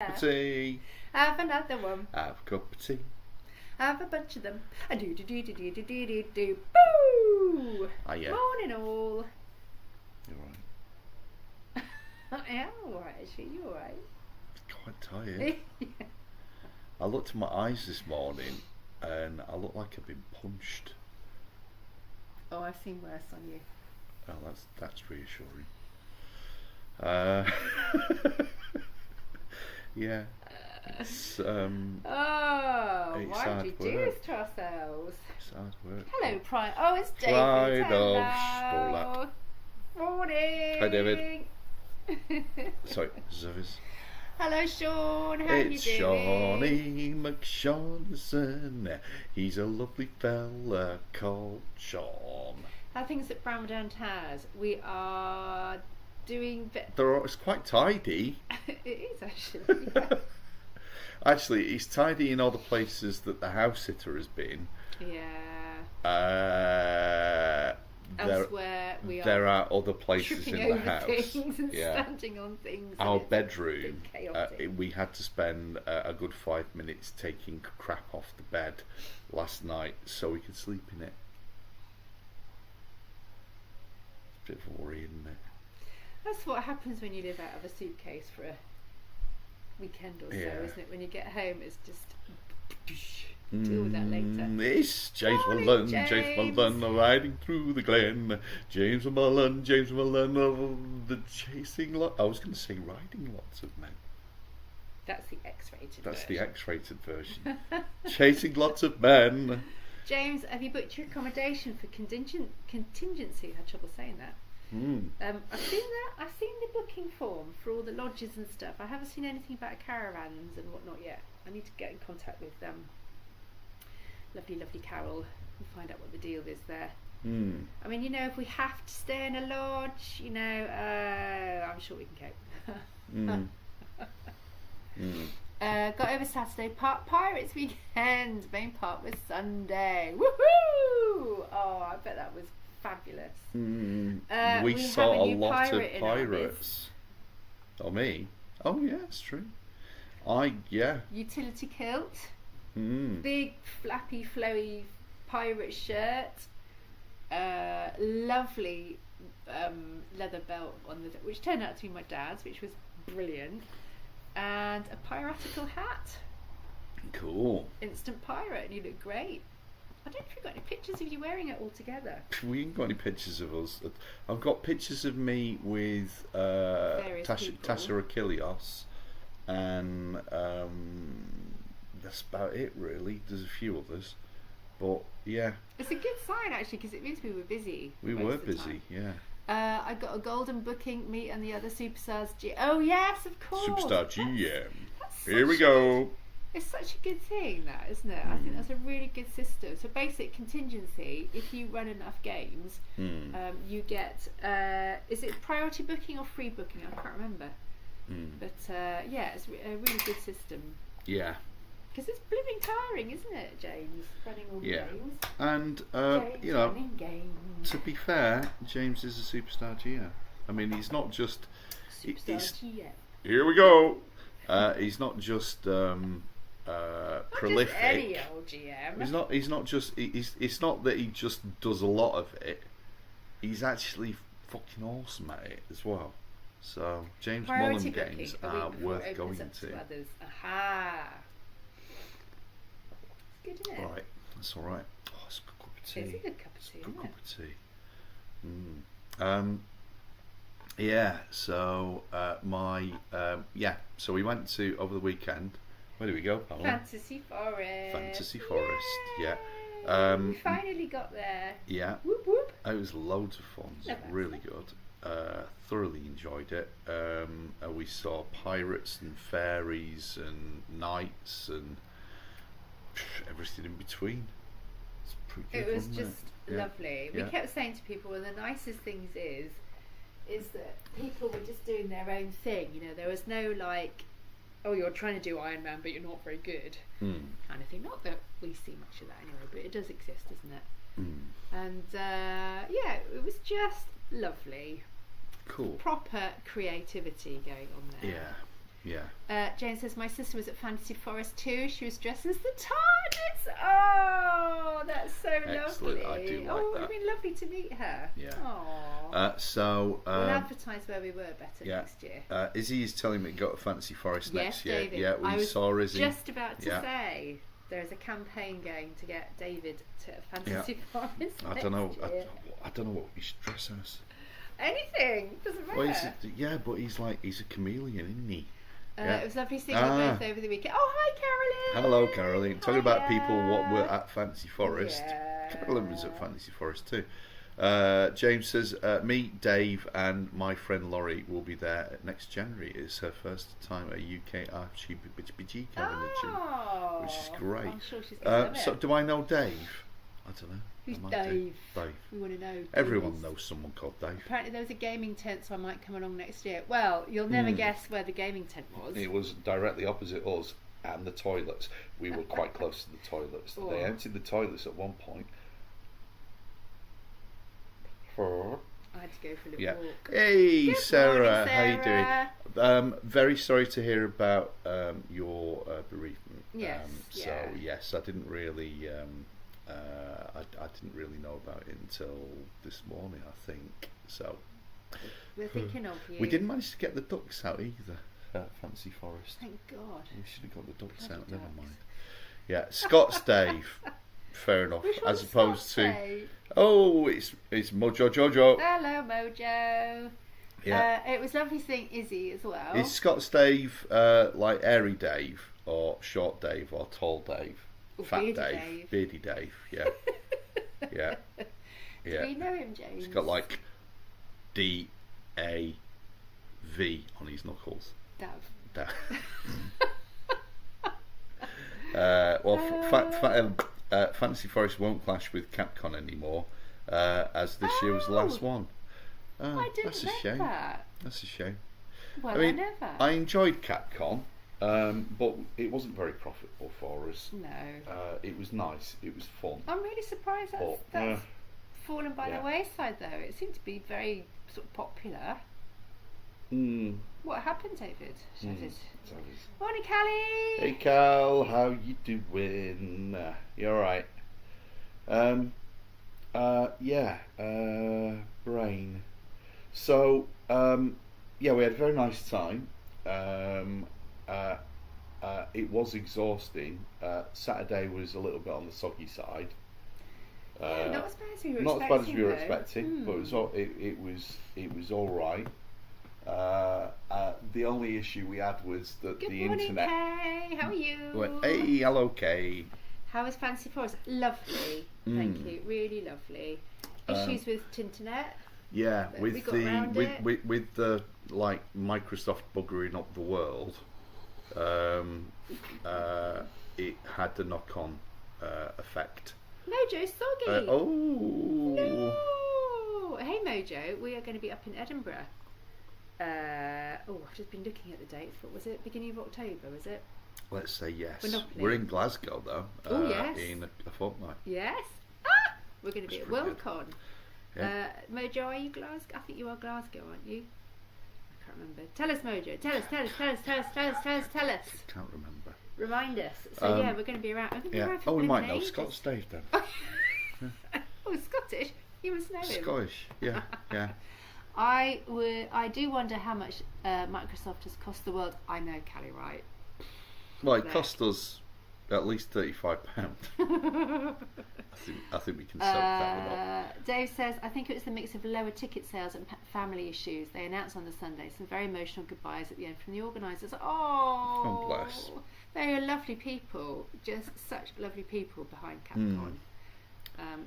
Cup of tea. Have another one. Have a cup of tea. Have a bunch of them. A do do do do do do do do do. Boo! Ah, yeah. Morning all. You're right. I am alright, actually. You alright? Quite tired. I looked at my eyes this morning and I look like I've been punched. Oh, I've seen worse on you. Oh, that's reassuring. Yeah. It's Oh, it's why hard did we do work. this to ourselves? It's hard work. Hello, Pride. Oh, it's David. Pride of Hello. Morning. Hi, David. Sorry, Zovis. Hello, Sean. How It's you doing? Shawnee McShaughnessy. He's a lovely fella called Sean. How are things at Bramdown Towers? We are doing. It's quite tidy. It is actually. Yeah. Actually, it's tidy in all the places that the house sitter has been. Elsewhere, we There are are other places in tripping the over house. things and Yeah. standing on things. Our and it's bedroom, been chaotic. we had to spend a good 5 minutes taking crap off the bed last night so we could sleep in it. It's a bit of a worry, isn't it? That's what happens when you live out of a suitcase for a weekend or so, Yeah. isn't it? When you get home, it's just deal with that later. It's James Morning, Mullen, James. James Mullen, riding through the glen. James Mullen, of the chasing lot. I was going to say riding lots of men. That's the X-rated. That's version. the X-rated version. Chasing lots of men. James, have you booked your accommodation for contingency? I had trouble saying that. I've seen that. I've seen the booking form for all the lodges and stuff. I haven't seen anything about caravans and whatnot yet. I need to get in contact with lovely Carol and find out what the deal is there. I mean, if we have to stay in a lodge, I'm sure we can cope. Got over Saturday. Pirates weekend. Main part was Sunday. Woohoo! Oh, I bet that was fabulous. We we saw have a a new lot of pirate in our pirates. Oh, me? Oh, yeah, it's true. Utility kilt. Mm. Big flappy flowy pirate shirt, lovely leather belt on which turned out to be my dad's, which was brilliant, and a piratical hat. Cool. Instant pirate, and you look great. I don't know if you've got any pictures of you wearing it all together. We ain't got any pictures of us. I've got pictures of me with Various people. Tasha Achilles, and that's about it really. There's a few others, but yeah. It's a good sign actually, because it means we were busy. We most were of the busy, time. yeah. I got a golden booking, me and the other superstars. Oh yes, of course. Superstar GM. That's Here we such go. It's such a good thing, that, isn't it? I think that's a really good system. So basic contingency, if you run enough games, you get, is it priority booking or free booking? I can't remember. But yeah, it's a really good system. Yeah. Because it's blooming tiring, isn't it, James? Running all the games. And James running games. to be fair, James is a superstar GM. I mean, he's not just. Superstar GM. Here we go. He's not just prolific. Just any old GM. He's not just. It's not that he just does a lot of it. He's actually fucking awesome at it as well. So James Priority Mullen booking games a are week before worth it going opens up to. others. Aha. It's good, isn't it? All right, that's all right. Oh, it's a good cup of tea. It's a good cup of tea, Good isn't cup it? of tea. Yeah. So So we went to over the weekend. Where did we go, Pamela? Fantasy Forest. Fantasy Forest. Yeah. We finally got there. Yeah. Whoop whoop. It was loads of fun. It was Love really good. Thoroughly enjoyed it. We saw pirates and fairies and knights and everything in between. It's pretty good, It was wasn't just Yeah. lovely. We Yeah. kept saying to people, one of the nicest things is that people were just doing their own thing. There was no like, oh, you're trying to do Iron Man, but you're not very good, kind of thing. Not that we see much of that anyway, but it does exist, doesn't it? And yeah, it was just lovely. Cool. Proper creativity going on there. Jane says, my sister was at Fantasy Forest too. She was dressed as the TARDIS. Oh, that's so Excellent. lovely. I do like it would that. have been lovely to meet her. Yeah. Aww. We'll advertise where we were better next year. Izzy is telling me to go to Fantasy Forest next year. David. Yeah, we saw Izzy. Just about to say there's a campaign going to get David to Fantasy Forest. I don't know. I don't know what we should dress as. Anything doesn't matter. Well, but he's a chameleon, isn't he? It was lovely seeing you both over the weekend. Oh, hi, Carolyn. Hello, Caroline. Talking about people what were at Fantasy Forest. Carolyn was at Fantasy Forest too. James says, me, Dave, and my friend Laurie will be there next January. It's her first time at UK RPGA convention, which is great. I'm sure she's going to love it. So, do I know Dave? I don't know. Who's Dave? Dave. We want to know. Everyone knows someone called Dave. Apparently there was a gaming tent, so I might come along next year. Well, you'll never guess where the gaming tent was. It was directly opposite us and the toilets. We were quite close to the toilets. Oh. They emptied the toilets at one point. I had to go for a little walk. Hey, Good Sarah. morning, How you doing? Very sorry to hear about your bereavement. Yes. So yes, I didn't really. I didn't really know about it until this morning, I think. So we're thinking of you. we didn't manage to get the ducks out either at Fantasy Forest. Thank God. We should have got the ducks Bloody out. Never ducks. mind. Yeah, Scott's Dave. Fair enough. Which As one's opposed Scott's to Dave? it's Mojo Jojo. Hello, Mojo. Yeah. It was lovely seeing Izzy as well. Is Scott's Dave like airy Dave or short Dave or tall Dave? Or Fat beardy Dave. Dave. Beardy Dave, yeah. Yeah. Do we know him, James? He's got like D-A-V on his knuckles. Dav. Fantasy Forest won't clash with Capcom anymore, as this year was the last one. I didn't that's a know shame. that. That's a shame. Well, I mean, never. I enjoyed Capcom, but it wasn't very profitable for us. No. It was nice. It was fun. I'm really surprised that's fallen by the wayside, though. It seemed to be very sort of popular. What happened, David? Morning, Callie. Hey, Cal, how you doing? You all right? Brain. So, we had a very nice time. It was exhausting. Saturday was a little bit on the soggy side. Not as bad as we were Not expecting. as bad as we were expecting, but it was all right. The only issue we had was that Good the morning, internet Kay. How are you? went, hey, hello, Kay. How was Fantasy Forest? Lovely. Thank you. Really lovely. Issues with Tinternet. Yeah, But with we got around it. with the like Microsoft buggering up the world, it had the knock-on effect. Mojo Soggy. No. Hey Mojo, we are going to be up in Edinburgh. I've just been looking at the dates. What was it? Beginning of October, was it? Let's say yes. Monopoly. We're in Glasgow though. Yes. In a fortnight. Yes. We're going to be at pretty good. Worldcon. Yeah. Mojo, are you Glasgow? I think you are Glasgow, aren't you? I can't remember. Tell us, Mojo. Tell us. Can't remember. Remind us. So we're going to be around. I'm going to be around for we might know ages. Scott's Dave then. Oh, Scottish. You must know him. Scottish. Yeah. I do wonder how much Microsoft has cost the world. I know, Callie, right? Well, it cost us at least £35. I think we can soak that one up. Dave says, I think it was the mix of lower ticket sales and family issues. They announced on the Sunday some very emotional goodbyes at the end from the organisers. Oh, bless. They are lovely people, just such lovely people behind Capcom.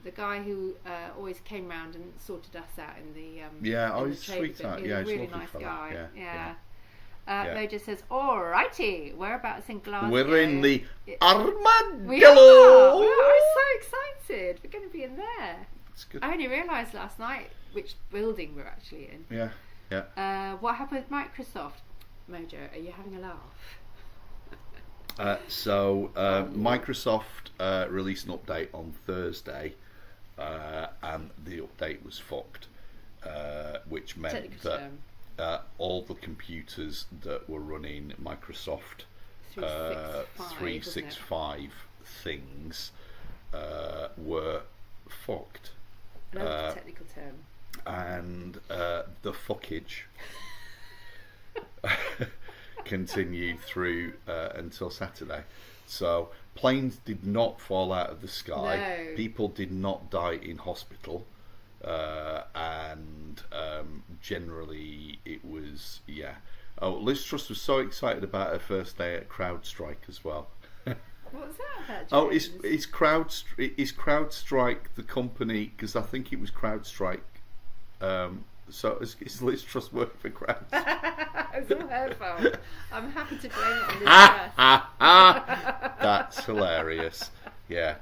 The guy who always came round and sorted us out in the he's a sweetheart. He's Yeah, a he's a really lovely nice fella. guy. Yeah. Mojo says, alrighty, whereabouts in Glasgow? We're in the Armadillo. We are. I'm so excited. We're going to be in there. That's good. I only realised last night which building we're actually in. Yeah. What happened with Microsoft? Mojo, are you having a laugh? Microsoft released an update on Thursday, and the update was fucked, which meant Technical that term. all the computers that were running Microsoft 365 things were fucked. Another technical term. And the fuckage continued through until Saturday. So planes did not fall out of the sky. No. People did not die in hospital. And generally it was, yeah. Oh, Liz Truss was so excited about her first day at CrowdStrike as well. What's that about, James? Oh, is CrowdStrike the company? Because I think it was CrowdStrike. So is Liz Truss working for CrowdStrike? It's all her fault. I'm happy to blame it on Liz Truss. That's hilarious. Yeah.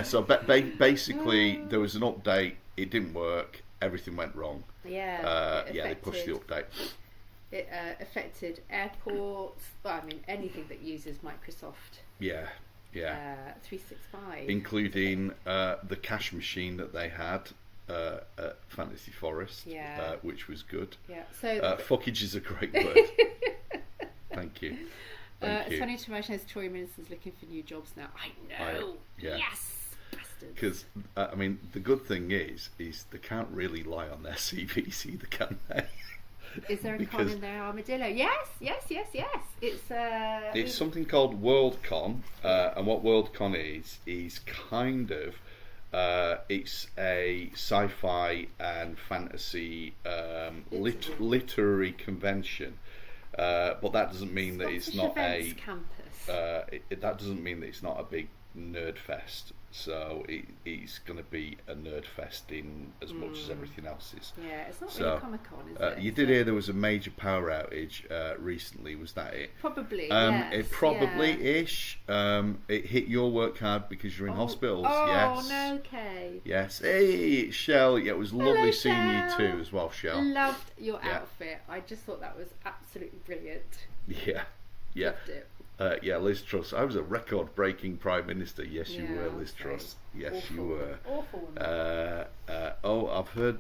So basically, there was an update. It didn't work. Everything went wrong. Yeah. They pushed the update. It affected airports. Well, I mean, anything that uses Microsoft. Yeah. 365, including the cash machine that they had at Fantasy Forest, which was good. Yeah. So fuckage is a great word. Thank you. It's funny to imagine as Tory ministers looking for new jobs now. I know. Yes. Because I mean, the good thing is they can't really lie on their CVs either, can they? Is there a con in their armadillo? Yes. It's something called WorldCon, and what WorldCon is kind of it's a sci-fi and fantasy literary convention, but that doesn't mean that it's not a campus. That doesn't mean that it's not a big nerd fest. So it's going to be a nerd fest in as much as everything else is. Yeah, it's not really Comic-Con, is it? You did hear there was a major power outage recently. Was that it? Probably. Yes. It probably-ish. It hit your work hard because you're in hospitals. Yes. No, okay. Yes. Hey, Shell. Yeah, it was lovely seeing you Shell. too as well, Shell. Loved your outfit. I just thought that was absolutely brilliant. Yeah. Loved it. Liz Truss. I was a record-breaking Prime Minister. Yes, you were, Liz Okay. Truss. Yes, Awful. you were. Awful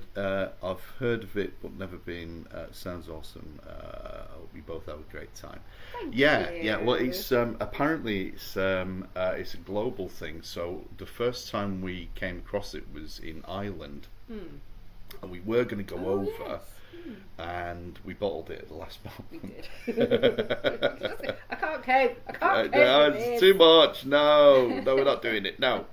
I've heard of it, but never been. Sounds awesome. We both have a great time. Thank Yeah. you. Well, it's apparently it's a global thing. So the first time we came across it was in Ireland, and we were going to go over. Yes. And we bottled it at the last moment. We did. I can't cope. It's too much. No, we're not doing it. No.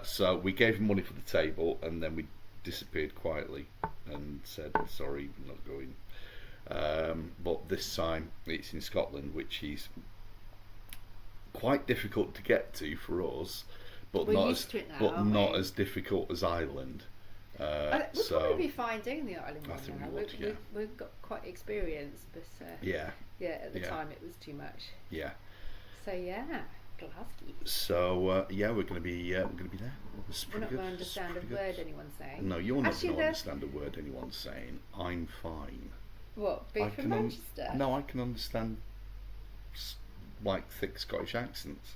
So we gave him money for the table, and then we disappeared quietly and said, "Sorry, we're not going." But this time it's in Scotland, which is quite difficult to get to for us, but We're used to it now, not as difficult as Ireland. We'll probably be fine doing the Ireland I one think now. we would, yeah. We've got quite experience, but at the time it was too much. Yeah. So Glasgow. So we're going to be there. We're not going to understand a word anyone's saying. No, you're not going to understand a word anyone's saying. I'm fine. What? Being from Manchester? No, I can understand like thick Scottish accents.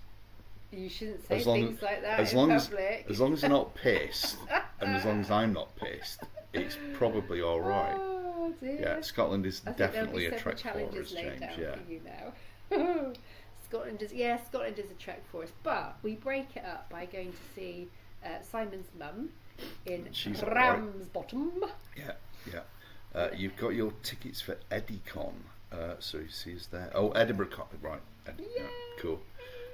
You shouldn't say things like that in public. As long as they're not pissed, and as long as I'm not pissed, it's probably all right. Oh dear. Yeah, Scotland is definitely a trek for challenges us, laid James. down Yeah. for you now. Scotland is a trek for us, but we break it up by going to see Simon's mum in She's Ramsbottom. Yeah. You've got your tickets for Edicon, so you see us there. Oh, Edinburgh Con, right? Yeah, cool.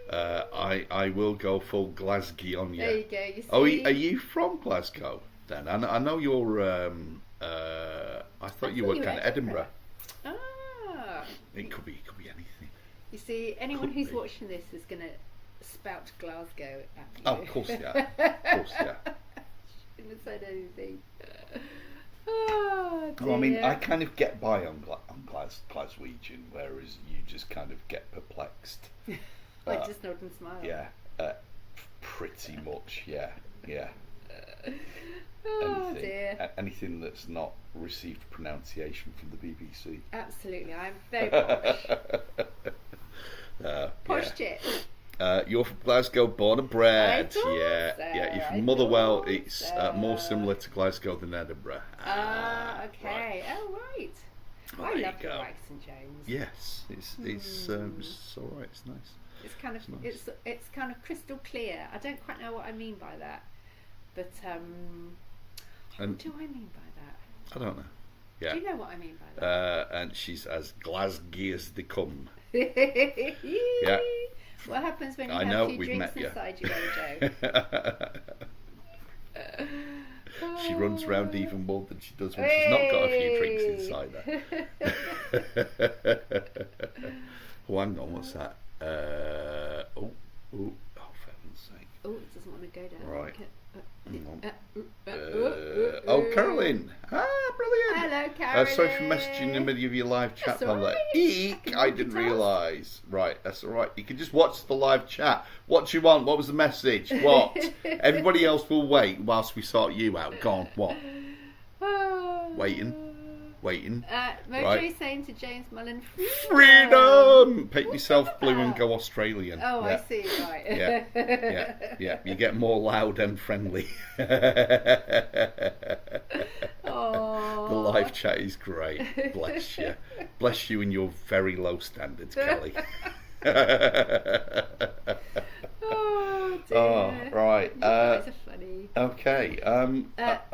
I will go full Glasgow on you. There you go. You see? Oh, are you from Glasgow? Then I know you're. I thought you were kind of Edinburgh. Ah. It could be anything. You see, anyone who's watching this is going to spout Glasgow at you. Oh, of course, yeah. Shouldn't have said anything. Oh, dear. Well, I mean, I kind of get by on Glaswegian, whereas you just kind of get perplexed. I just nod and smile. Yeah, pretty much. Yeah. Oh dear. Anything that's not received pronunciation from the BBC. Absolutely, I'm very posh. Posh chip. You're from Glasgow, born and bred. I thought so. You're from Motherwell. It's more similar to Glasgow than Edinburgh. Okay. Right. Oh I you love go. your Ike St James. Yes, it's all right. It's nice. It's kind of nice. it's kind of crystal clear. I don't quite know what I mean by that, but what do I mean by that? I don't know. Yeah. Do you know what I mean by that? And she's as Glasgow as they come. Yeah. What happens when you I have know, a few we've drinks met you. inside you, Mojo? She runs round even more than she does when she's not got a few drinks inside her. Oh, hang on, what's that? Oh, for heaven's sake. Oh, it doesn't want to go down. Right. Hang on. Carolyn. Brilliant. Hello, Carolyn. Sorry for messaging in the middle of your live chat. That's all I'm like, right. eek, I I can didn't multitask. realise. Right, that's all right. You can just watch the live chat. What do you want? What was the message? What? Everybody else will wait whilst we sort you out. Go on, what? Waiting. Mojo's Right. saying to James Mullen, Freedom! Paint What's yourself that blue and about? go Australian. Oh, Yeah. I see, right. Yeah. You get more loud and friendly. Oh. The live chat is great. Bless you. Bless you and your very low standards, Kelly. Oh, dear. Oh, right. You guys are funny. Okay.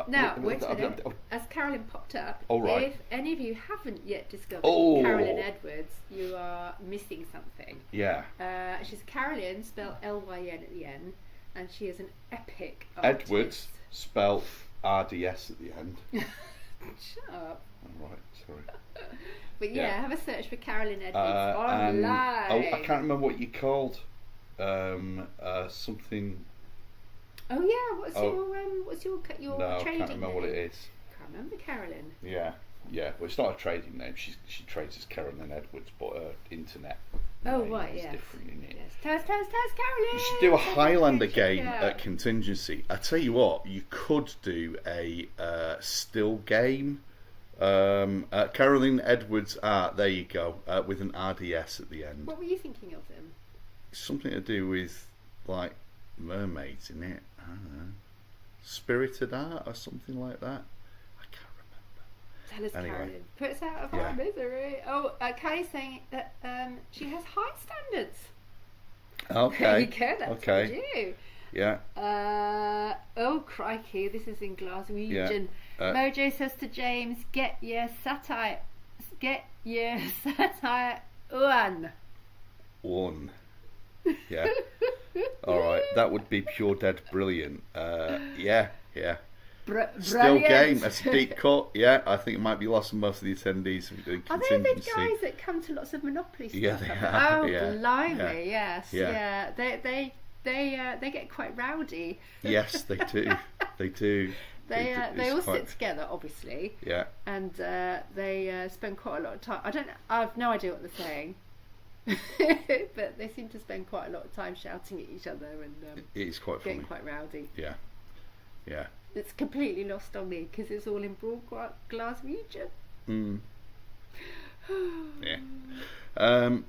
Now, wait a minute. As Carolyn popped up, All right. if any of you haven't yet discovered Oh. Carolyn Edwards, you are missing something. Yeah. She's Carolyn, spelled Lyn at the end, and she is an epic artist. Edwards, spelt RDS at the end. Shut up. All right, sorry. But yeah, Yeah. have a search for Carolyn Edwards And, online. I can't remember what you called. Something. Oh yeah, what's your No, I trading can't remember name? what it is. Can't remember Carolyn. Yeah. Well, it's not a trading name. She trades as Carolyn Edwards, but her internet Oh name right, is yes. different in it. Yes. Tell us, Carolyn. You should do a Tell us, Highlander Carolyn. game Yeah. at Contingency. I tell you what, you could do a still game. Carolyn Edwards art. There you go, with an RDS at the end. What were you thinking of them? Something to do with like mermaids in it. I don't know, spirited art or something like that. I can't remember. Tell us, Anyway. Carolyn. Put us out of Yeah. our misery. Oh, Kylie's saying that she has high standards. Okay. There you go. That's Okay. you. Yeah. Oh crikey, this is in Glaswegian. Yeah. Mojo says to James, get your satire on. One. Yeah. All right. That would be pure dead brilliant. Yeah. Still Brilliant. game. That's a deep cut. Yeah. I think it might be lost on most of the attendees. Of the Are they the contingency. guys that come to lots of Monopoly stuff? Yeah, they are. Oh, Yeah. blimey, Yeah. yes. Yeah. Yeah. They get quite rowdy. Yes, they do. They do. They It's all quite- sit together, obviously, Yeah. and they spend quite a lot of time. I've no idea what they're saying, but they seem to spend quite a lot of time shouting at each other and It is quite funny. getting quite rowdy. Yeah. It's completely lost on me because it's all in broad glass region. Mm. Yeah.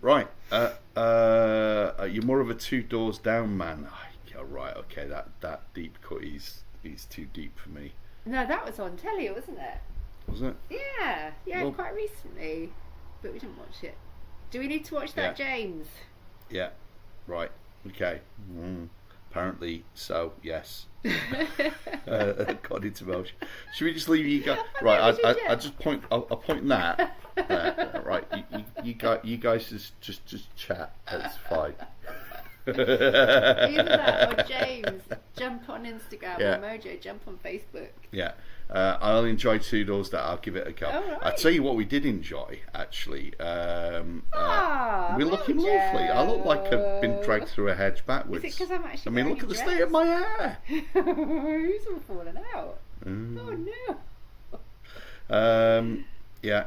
Right. You're more of a two doors down man. Yeah, right. Okay. That deep cut is too deep for me. No, that was on telly, wasn't it? Was it? Yeah, Well- quite recently, but we didn't watch it. Do we need to watch that, Yeah. James? Yeah. Right. Okay. Apparently so. Yes. According to Welsh. Should we just leave you guys? Right. I just point. I'll point that. There, right. You guys just chat. That's fine. Either that or James jump on Instagram Yeah. or Mojo jump on Facebook. Yeah. I'll enjoy two doors that. I'll give it a go. All right. I'll tell you what we did enjoy actually. Ah, we're looking Mojo. lovely. I look like I've been dragged through a hedge backwards. Is it because I'm actually I mean, wearing look at a the state of my hair. Who's all falling out? Mm. Oh no. Yeah.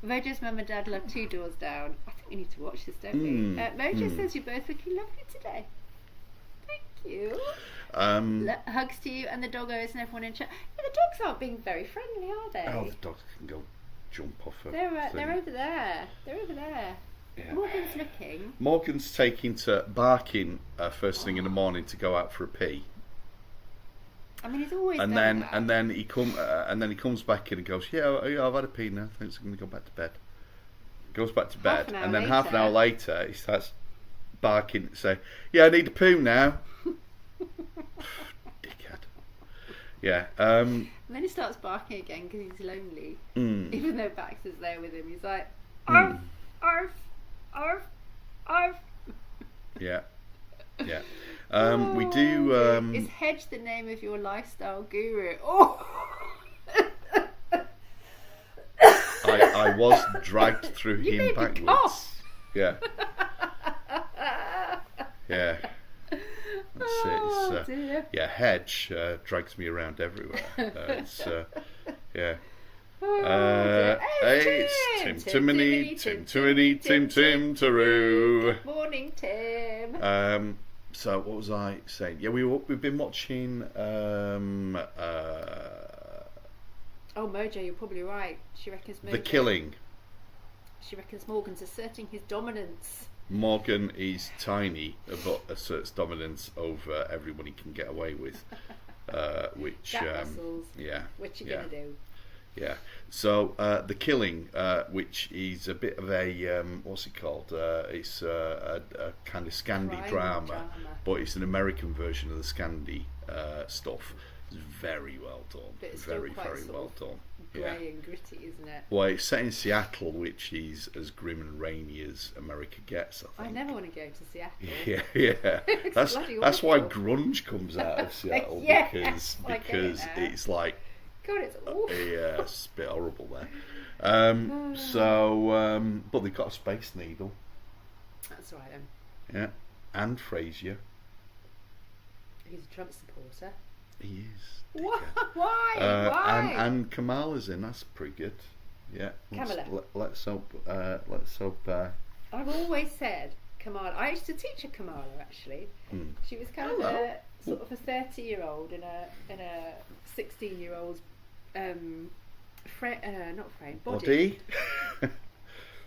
Mojo's mum and dad love Two Doors Down. I think we need to watch this, don't we? Mm. Mojo says you're both looking lovely today. Thank you. Um, Hugs to you and the doggos and everyone in chat. Yeah, the dogs aren't being very friendly, are they? oh, the dogs can go jump off a they're thing. over there. They're over there. Yeah. Morgan's looking. Morgan's taking to barking first thing in the morning to go out for a pee, I mean, he's always and done then that. he comes back in and goes, yeah, I've had a pee now. Thanks, I'm going to go back to bed. goes back to Half bed, an hour and then half an later- hour later he starts barking to say, "Yeah, I need a poo now." Dickhead. Yeah. And then he starts barking again because he's lonely. Mm. Even though Baxter's there with him, he's like, arf, arf, arf, arf. Yeah. Yeah. We do. Is Hedge the name of your lifestyle guru? Oh! I was dragged through You him made me backwards. cough. Yeah. Yeah. That's Oh, it. It's, dear. yeah, Hedge drags me around everywhere. It's yeah. Oh, dear. It's Tim Timony, Tim Timony, Tim Tim Taroo. Good morning, Tim. So what was I saying? Yeah, we've been watching. Oh, Mojo, you're probably right. She reckons Mojo. The Killing. She reckons Morgan's asserting his dominance. Morgan is tiny, but asserts dominance over everyone he can get away with. Which Jack Russell's. yeah, What you yeah, gonna do? yeah. So The Killing, which is a bit of a what's it called? It's a kind of Scandi Crime drama, but it's an American version of the Scandi stuff. It's very well done. But it's still Very, quite very sort well of done. Grey Yeah. and gritty, isn't it? Well, it's set in Seattle, which is as grim and rainy as America gets, I I think. never want to go to Seattle. Yeah, yeah. It's That's bloody why awful. grunge comes out of Seattle Yes, because I get because it now. it's like God, it's awful. yeah, it's a bit horrible there. But they've got a Space Needle, That's right then. yeah, and Frasier. He's a Trump supporter. He is. Why? dickhead. Why? Why? And Kamala's in. That's pretty good. Yeah. Kamala. Let's hope. Let's hope. I've always said Kamala. I used to teach a Kamala actually. She was kind of Hello. a sort of a 30-year-old and a 16-year-old not frame body. Body.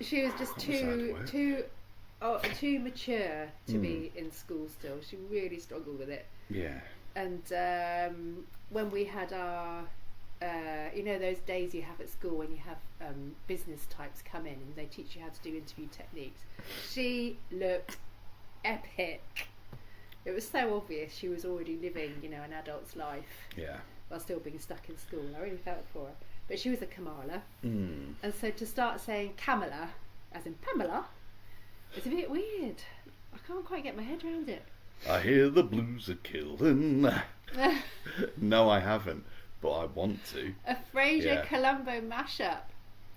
She was just What was that word? too mature to be in school still. She really struggled with it. Yeah. And when we had our, those days you have at school when you have business types come in and they teach you how to do interview techniques, she looked epic. It was so obvious she was already living, an adult's life Yeah. while still being stuck in school. I really felt for her. But she was a Kamala. Mm. And so to start saying Kamala, as in Pamela, it's a bit weird. I can't quite get my head around it. I hear the blues are killing. No, I haven't, but I want to. A Frasier Yeah. Columbo mashup.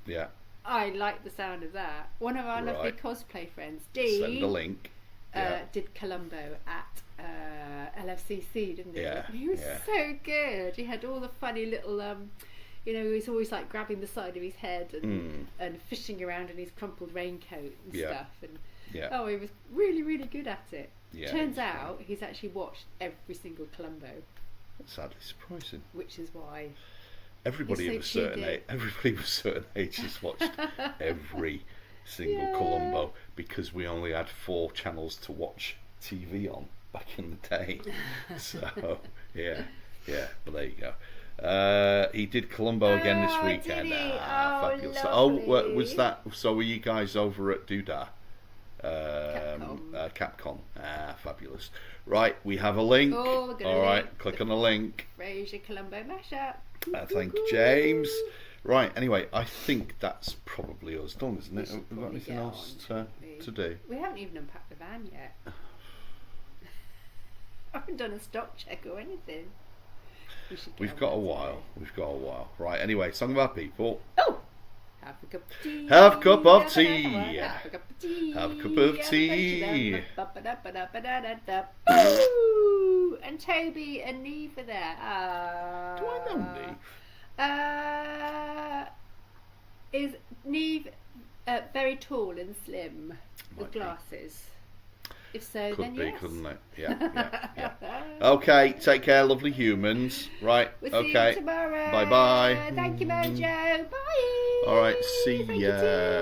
Yeah. I like the sound of that. One of our lovely Right. cosplay friends, Dee, Send a link. Yeah. did Columbo at LFCC, didn't he? Yeah, He was yeah. so good. He had all the funny little, he was always like grabbing the side of his head and fishing around in his crumpled raincoat and Yeah. stuff. And Yeah. oh, he was really, really good at it. Yeah, Turns he was out he's actually watched every single Columbo, Sadly surprising. which is why. Everybody You're of a so certain cheated. age, everybody of a certain age has watched every single Yeah. Columbo because we only had 4 channels to watch TV on back in the day. So yeah, but there you go. He did Columbo again this Oh, weekend. did he? Fabulous. Lovely. Was that? So were you guys over at Doodah? Capcom. Fabulous. Right, we have a link. Oh, we're gonna All right, link click on the link. Frasier Columbo mashup. Thank you, James. Right, anyway, I think that's probably us done, isn't We it? should Have we got probably anything get else on, to do? We haven't even unpacked the van yet. I haven't done a stock check or anything. We should get We've on got a that while. today. We've got a while. Right, anyway, Song of Our People. Oh! Have a cup of tea. Have a cup of tea. Have a cup of tea. Have a cup of tea. Ba-ba-da-ba-da-ba-da-da. Ooh, and Toby and Neve are there. Do I know Neve? Is Neve very tall and slim with Might be. glasses? If so, Could then be, yes. couldn't it? Yeah. Okay, take care, lovely humans. Right, We'll see okay. you tomorrow. Bye-bye. Thank you, Mojo. Bye. All right, see Thank you, ya. Tim.